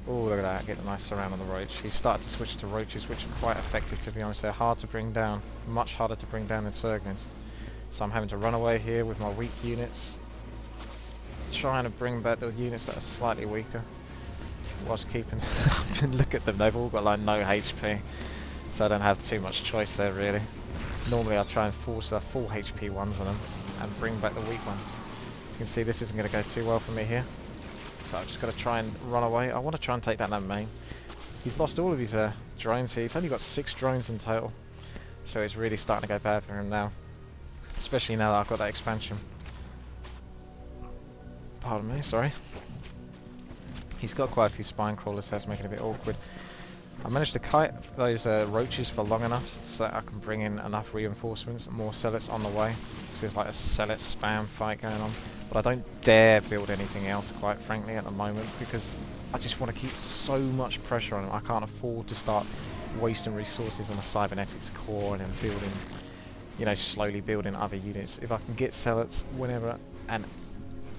Oh, look at that, get a nice surround on the roach. He's started to switch to roaches, which are quite effective, to be honest. They're hard to bring down, much harder to bring down than Zerglings. So I'm having to run away here with my weak units, trying to bring back the units that are slightly weaker, whilst keeping... Look at them, they've all got like no HP, so I don't have too much choice there really. Normally I'll try and force the full HP ones on them, and bring back the weak ones. You can see this isn't going to go too well for me here. So I've just got to try and run away. I want to try and take down that main. He's lost all of his drones here. He's only got 6 drones in total. So it's really starting to go bad for him now. Especially now that I've got that expansion. Pardon me, sorry. He's got quite a few spine crawlers, so it's making it a bit awkward. I managed to kite those roaches for long enough so that I can bring in enough reinforcements and more zealots on the way. So there's like a zealot spam fight going on. But I don't dare build anything else, quite frankly, at the moment, because I just want to keep so much pressure on them. I can't afford to start wasting resources on a cybernetics core and then building, you know, slowly building other units. If I can get zealots whenever and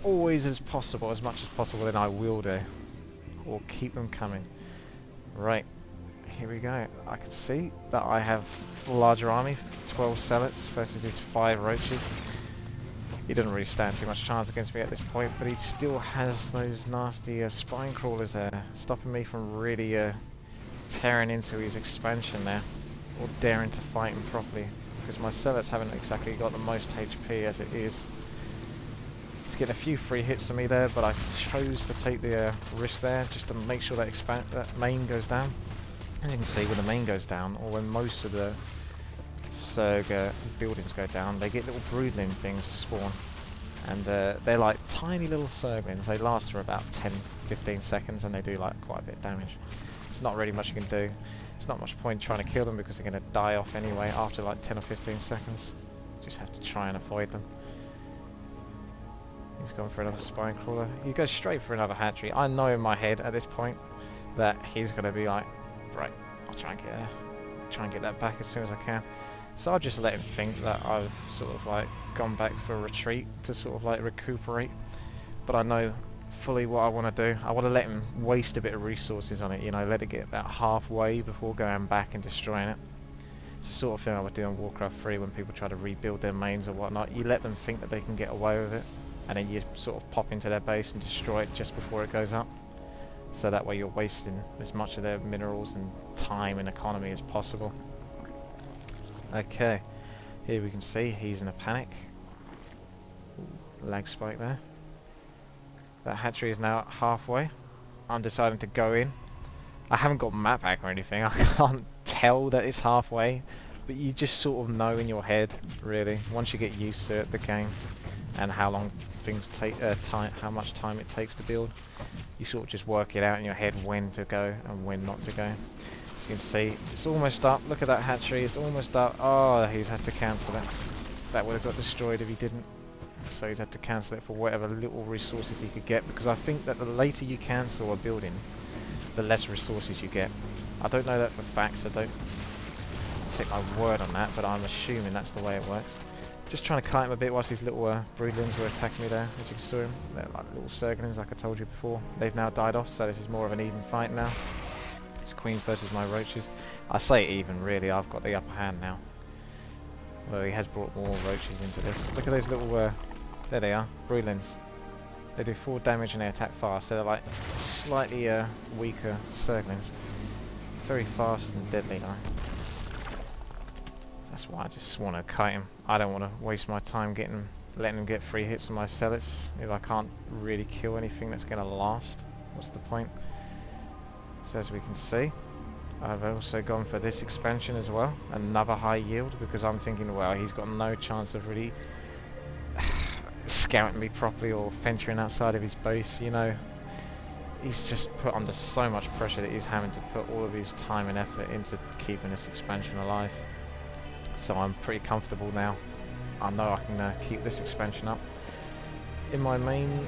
always as possible, as much as possible, then I will do. Or keep them coming. Right, here we go. I can see that I have a larger army, 12 zealots versus his 5 roaches. He doesn't really stand too much chance against me at this point, but he still has those nasty spine crawlers there, stopping me from really tearing into his expansion there, or daring to fight him properly, because my zealots haven't exactly got the most HP as it is. He's getting a few free hits to me there, but I chose to take the risk there, just to make sure that that main goes down. And you can see when the main goes down, or when most of the Zerg buildings go down, they get little broodling things spawn, and they're like tiny little Zerglings. They last for about 10-15 seconds and they do like quite a bit of damage. There's not really much you can do. There's not much point trying to kill them because they're going to die off anyway after like 10 or 15 seconds. Just have to try and avoid them. He's gone for another spine crawler. He goes straight for another hatchery. I know in my head at this point that he's going to be like, right, I'll try and get that back as soon as I can. So I'll just let him think that I've sort of like gone back for a retreat to sort of like recuperate. But I know fully what I want to do. I want to let him waste a bit of resources on it, you know, let it get about halfway before going back and destroying it. It's the sort of thing I would do on Warcraft 3 when people try to rebuild their mains or whatnot. You let them think that they can get away with it, and then you sort of pop into their base and destroy it just before it goes up. So that way you're wasting as much of their minerals and time and economy as possible. Okay, here we can see he's in a panic. Ooh, lag spike there. That hatchery is now halfway. I'm deciding to go in. I haven't got map hack or anything. I can't tell that it's halfway, but you just sort of know in your head, really, once you get used to it, the game, and how long things take, how much time it takes to build. You sort of just work it out in your head when to go and when not to go. You can see it's almost up. Look at that hatchery, it's almost up. Oh, he's had to cancel it. That would have got destroyed if he didn't. So he's had to cancel it for whatever little resources he could get, because I think that the later you cancel a building, the less resources you get. I don't know that for facts, I don't take my word on that, but I'm assuming that's the way it works. Just trying to kite him a bit whilst these little broodlings were attacking me there, as you saw him. They're like little Zerglings, like I told you before. They've now died off, so this is more of an even fight now. It's queen versus my roaches. I say even, really, I've got the upper hand now. Well, he has brought more roaches into this. Look at those little, there they are, broodlings. They do 4 damage and they attack fast, so they're like slightly weaker Zerglings. Very fast and deadly now. That's why I just want to kite him. I don't want to waste my time letting him get free hits on my zealots if I can't really kill anything that's going to last. What's the point? So as we can see, I've also gone for this expansion as well, another high yield, because I'm thinking, well, he's got no chance of really scouting me properly or venturing outside of his base, you know. He's just put under so much pressure that he's having to put all of his time and effort into keeping this expansion alive. So I'm pretty comfortable now. I know I can keep this expansion up. In my main,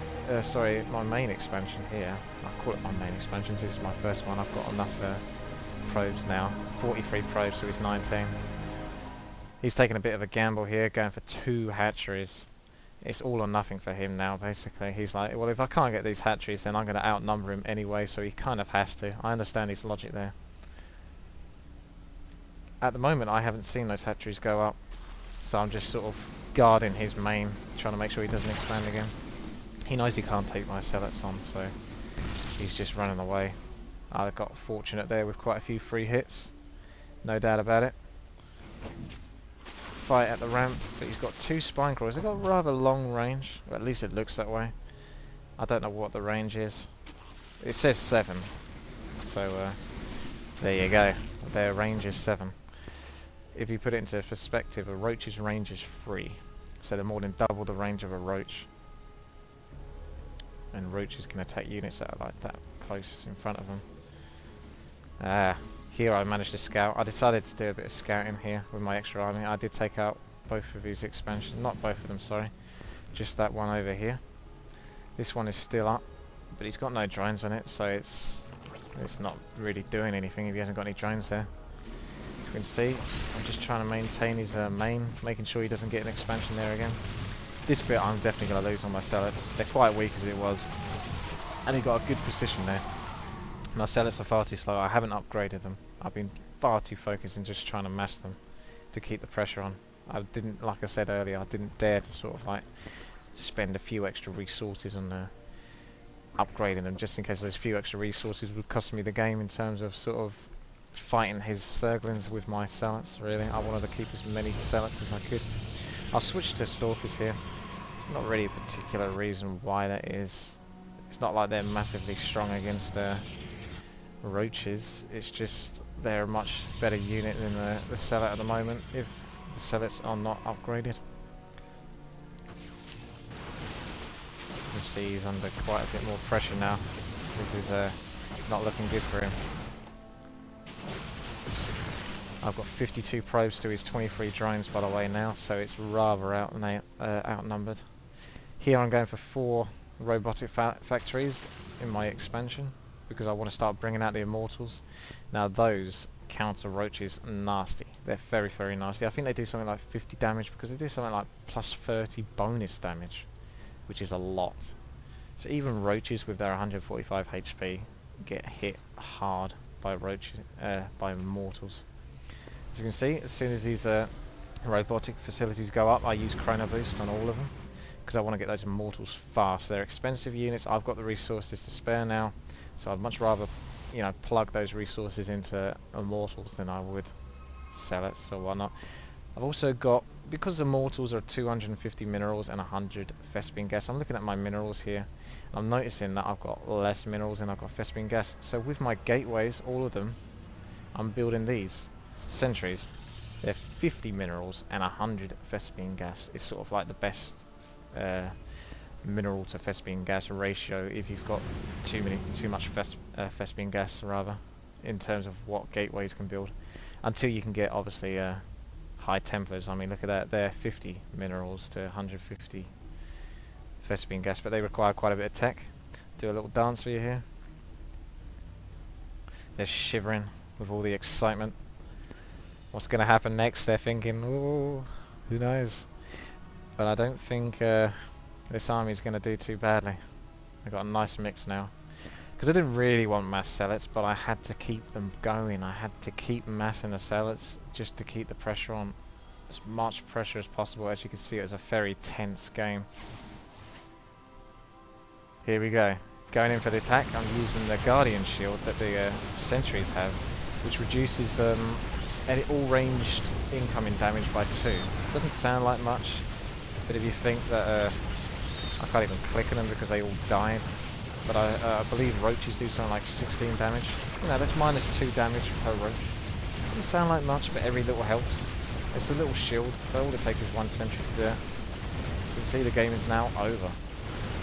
my main expansion here, I call it my main expansion, this is my first one. I've got enough probes now, 43 probes, so he's 19. He's taking a bit of a gamble here, going for 2 hatcheries It's all or nothing for him now, basically. He's like, well, if I can't get these hatcheries, then I'm going to outnumber him anyway, so he kind of has to. I understand his logic there. At the moment, I haven't seen those hatcheries go up, so I'm just sort of guarding his main, trying to make sure he doesn't expand again. He knows he can't take my zealots on, so he's just running away. I got fortunate there with quite a few free hits, no doubt about it. Fight at the ramp, but he's got 2 spine crawlers. They've got rather long range, or at least it looks that way. I don't know what the range is. It says 7, so there you go. Their range is 7. If you put it into perspective, a roach's range is 3, so they're more than double the range of a roach. And roaches can attack units that are like that close in front of them. Here I managed to scout. I decided to do a bit of scouting here with my extra army. I did take out both of these expansions, not both of them, sorry, just that one over here. This one is still up, but he's got no drones on it, so it's not really doing anything if he hasn't got any drones there. As you can see, I'm just trying to maintain his main, making sure he doesn't get an expansion there again. This bit I'm definitely going to lose on my zealots. They're quite weak as it was, and he got a good position there. My zealots are far too slow. I haven't upgraded them. I've been far too focused in just trying to mass them to keep the pressure on. I didn't, like I said earlier, I didn't dare to sort of like spend a few extra resources on upgrading them, just in case those few extra resources would cost me the game in terms of sort of fighting his Zerglings with my zealots. Really, I wanted to keep as many zealots as I could. I'll switch to Stalkers here. It's not really a particular reason why that is. It's not like they're massively strong against roaches. It's just they're a much better unit than the Zealot at the moment, if the Zealots are not upgraded. You can see he's under quite a bit more pressure now. This is not looking good for him. I've got 52 probes to his 23 drones, by the way, now, so it's rather outnumbered. Here I'm going for 4 robotic factories in my expansion, because I want to start bringing out the Immortals. Now those counter roaches nasty. They're very, very nasty. I think they do something like 50 damage, because they do something like plus 30 bonus damage, which is a lot. So even roaches with their 145 HP get hit hard by roaches, by Immortals. As you can see, as soon as these robotic facilities go up, I use Chrono Boost on all of them, because I want to get those Immortals fast. They're expensive units. I've got the resources to spare now, so I'd much rather, you know, plug those resources into Immortals than I would Zealots or whatnot. I've also got, because Immortals are 250 minerals and 100 Vespene gas, I'm looking at my minerals here, and I'm noticing that I've got less minerals than I've got Vespene gas. So with my gateways, all of them, I'm building these sentries. They're 50 minerals and 100 Vespene gas. It's sort of like the best mineral to Vespene gas ratio if you've got too much Vespene gas, rather, in terms of what gateways can build. Until you can get, obviously, high Templars. I mean, look at that. They're 50 minerals to 150 Vespene gas, but they require quite a bit of tech. Do a little dance for you here. They're shivering with all the excitement. What's going to happen next? They're thinking, oh, who knows? But I don't think this army's going to do too badly. I've got a nice mix now. Because I didn't really want mass zealots, but I had to keep them going. I had to keep massing the zealots just to keep the pressure on. As much pressure as possible. As you can see, it was a very tense game. Here we go. Going in for the attack. I'm using the Guardian Shield that the sentries have, which reduces any all-ranged incoming damage by 2. Doesn't sound like much, but if you think that I can't even click on them because they all died, but I believe roaches do something like 16 damage. You know, that's minus 2 damage per roach. Doesn't sound like much, but every little helps. It's a little shield, so all it takes is 1 sentry to do it. You can see the game is now over.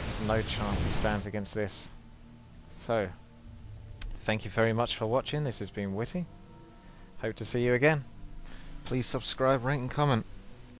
There's no chance he stands against this. So, thank you very much for watching. This has been WTii. Hope to see you again. Please subscribe, rate and comment.